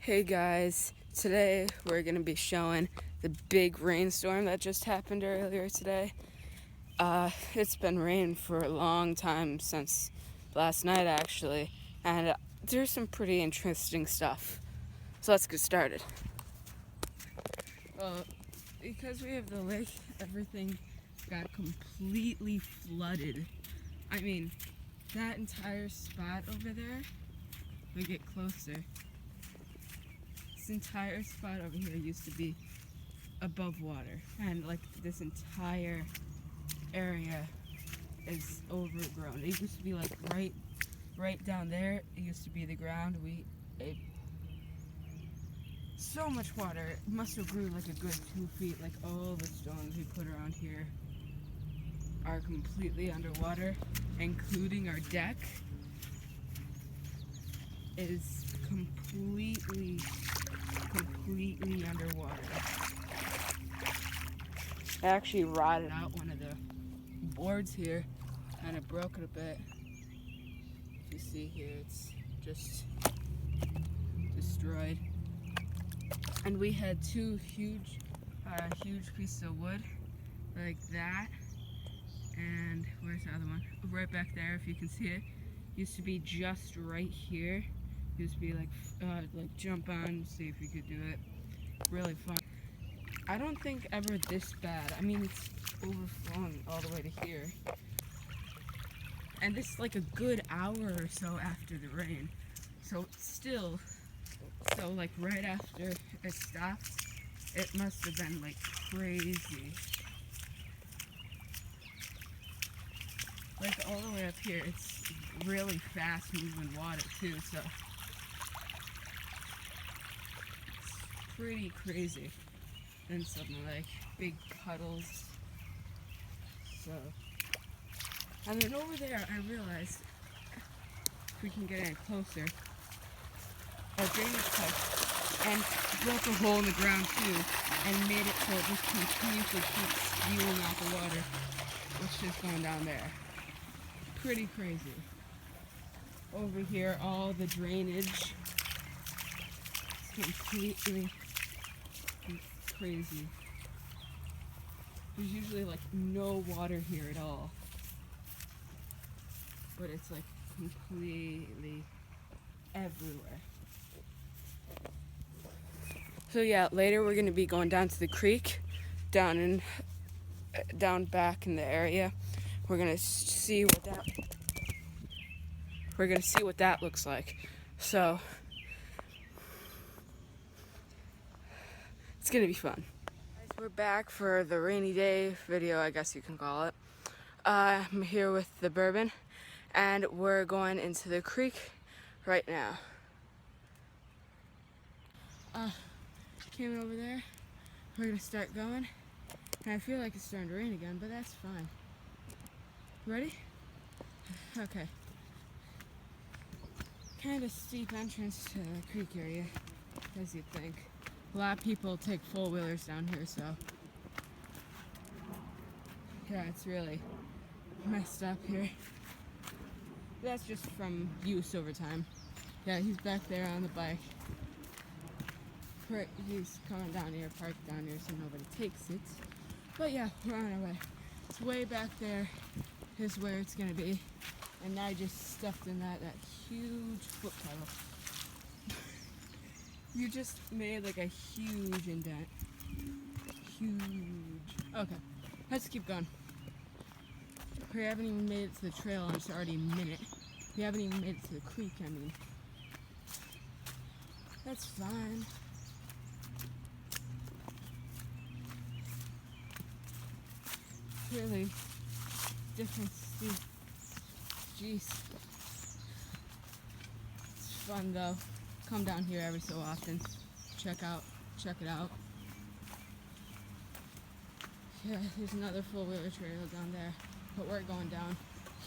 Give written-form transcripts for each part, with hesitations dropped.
Hey guys, today we're going to be showing the big rainstorm that just happened earlier today. It's been raining for a long time, since last night actually, and there's some pretty interesting stuff. So let's get started. Because we have the lake, everything got completely flooded. I mean, that entire spot over there, we get closer. This entire spot over here used to be above water, and like this entire area is overgrown. It used to be like right down there. It used to be the ground. So much water. It must have grew like a good 2 feet. Like all the stones we put around here are completely underwater, including our deck is completely underwater. I actually rotted out one of the boards here, kind of broke it a bit. If you see here, it's just destroyed. And we had two huge pieces of wood like that. And where's the other one? Right back there, if you can see it. Used to be just right here. Used to be like jump on, see if you could do it. Really fun. I don't think ever this bad. I mean, it's overflowing all the way to here. And this is like a good hour or so after the rain. So like right after it stopped, it must have been like crazy. Like all the way up here, it's really fast moving water too, so it's pretty crazy. And some like big puddles. So, and then over there, I realized if we can get in closer, a drainage pipe and broke a hole in the ground too, and made it so it just continuously keeps spewing out the water, which is going down there. Pretty crazy. Over here, all the drainage is completely crazy. There's usually like no water here at all, but it's like completely everywhere. So yeah, later we're gonna be going down to the creek, down back in the area. We're gonna see what that looks like. So it's gonna be fun. We're back for the rainy day video, I guess you can call it. I'm here with the bourbon, and we're going into the creek right now. Came over there. We're gonna start going, and I feel like it's starting to rain again, but that's fine. Ready? Okay. Kind of steep entrance to the creek area, as you'd think. A lot of people take four-wheelers down here, so yeah, it's really messed up here. That's just from use over time. Yeah, he's back there on the bike. He's coming down here, parked down here, so nobody takes it. But yeah, we're on our way. It's way back there is where it's gonna be. And I just stepped in that huge foot puddle. You just made like a huge indent. Huge. Okay, let's keep going. We haven't even made it to the trail, and it's already a minute. We haven't even made it to the creek, I mean. That's fine. Really different steep. Jeez. It's fun though. Come down here every so often. Check it out. Yeah, there's another four-wheeler trail down there. But we're going down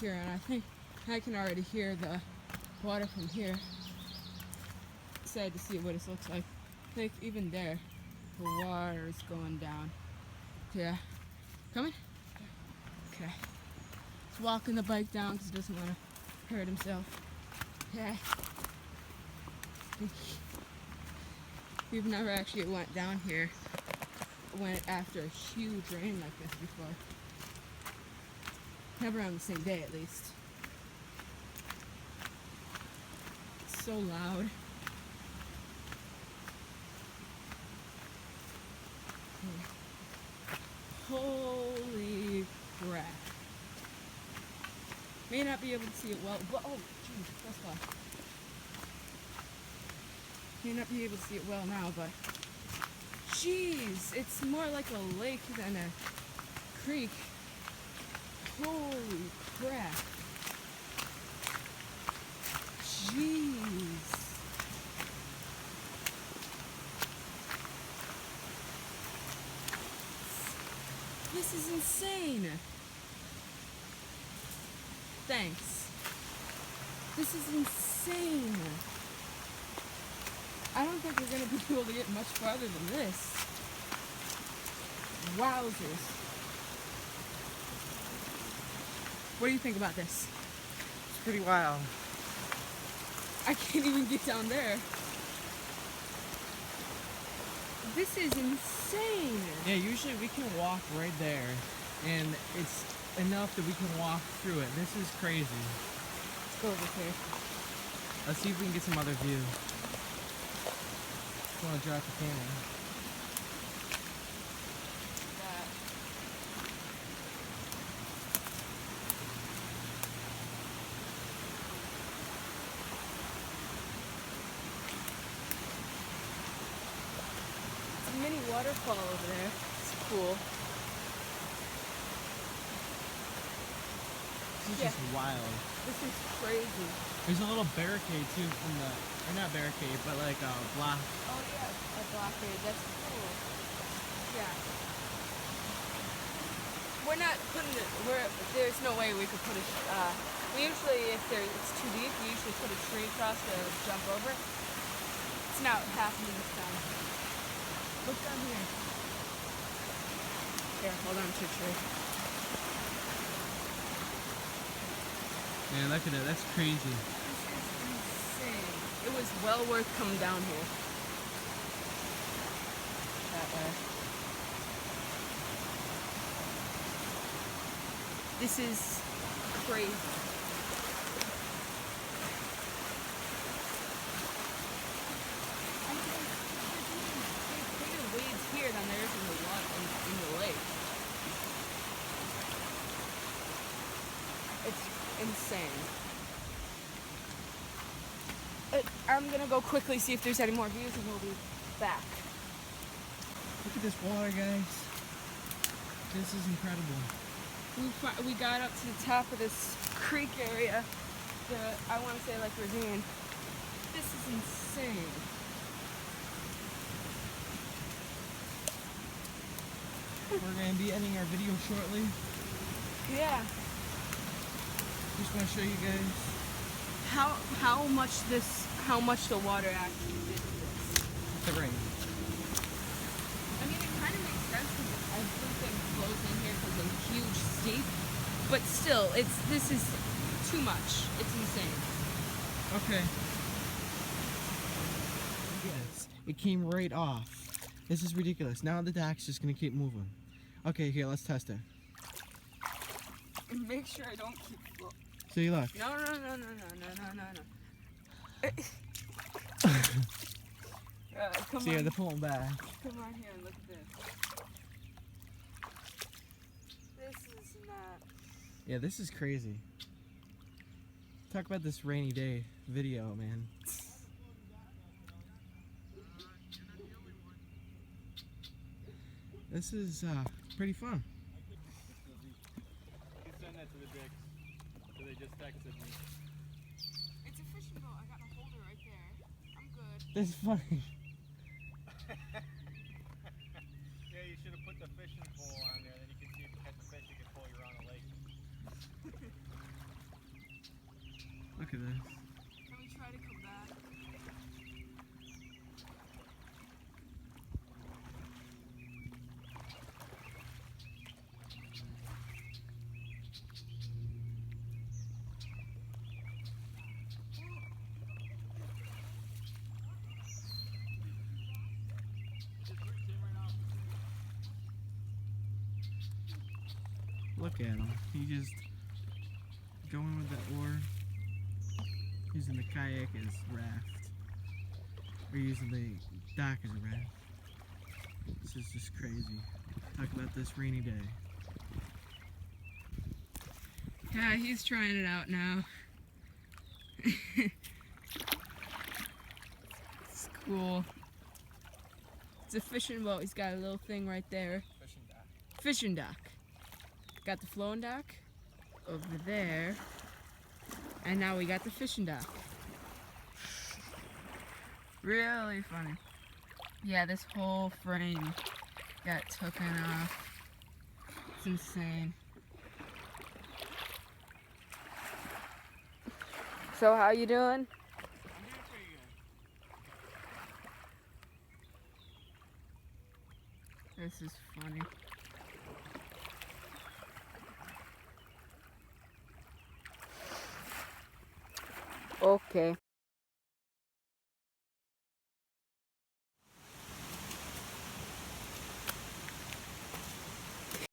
here, and I think I can already hear the water from here. Excited to see what it looks like. Like even there, the water is going down. Yeah. Coming? Okay. He's walking the bike down because he doesn't want to hurt himself. Yeah. We've never actually went down here after a huge rain like this before. Never on the same day, at least. It's so loud. Holy crap. May not be able to see it well, but oh, jeez, that's fine. May not be able to see it well now, but jeez, it's more like a lake than a creek. Holy crap. Jeez. This is insane. Thanks. This is insane. I don't think we're going to be able to get much farther than this. Wowzers. What do you think about this? It's pretty wild. I can't even get down there. This is insane. Yeah, usually we can walk right there, and it's enough that we can walk through it. This is crazy. Let's go over here. Let's see if we can get some other view. Just want to drop the camera. It's a mini waterfall over there. It's cool. This is just wild. This is crazy. There's a little barricade too from the, or not barricade, but like a block. Oh yeah, a blockade. That's cool. Yeah. We're not putting it. There's no way we could put a. We usually, if it's too deep, we usually put a tree across to jump over it. It's not happening this time. Look down here. Here, hold on to a tree. Man, look at that. That's crazy. This is insane. It was well worth coming down here. That way. This is crazy. I think there's bigger waves here than there is in the water in the lake. It's insane. I'm gonna go quickly see if there's any more views and we'll be back. Look at this water, guys. This is incredible. We got up to the top of this creek area. I want to say like ravine. This is insane. We're going to be ending our video shortly. Yeah. Just want to show you guys how much the water actually did to this. the rain. I mean, it kind of makes sense because everything flows in here because of a huge steep, but still, this is too much. It's insane. Okay. Yes, it came right off. This is ridiculous. Now the dock's just gonna keep moving. Okay, here, let's test it. Make sure I don't keep floating. See, look. No. Come See, on. they're pulling back. Come on here and look at this. This is not. Yeah, this is crazy. Talk about this rainy day video, man. This is pretty fun. You send that to the dicks. So they just texted me. It's a fishing boat. I got a holder right there. I'm good. This is funny. Yeah, you should have put the fishing pole on there, then you can see if you catch the fish, you can pull you around the lake. Look at this. Can we try to come back? Look at him. He just going with the oar, using the kayak as raft, or using the dock as a raft. This is just crazy. Talk about this rainy day. Yeah, he's trying it out now. It's cool. It's a fishing boat. He's got a little thing right there. Fishing dock. Fishing dock. Got the floating dock over there. And now we got the fishing dock. Really funny. Yeah, this whole frame got taken off. It's insane. So how you doing? I'm doing pretty good. This is funny. Okay.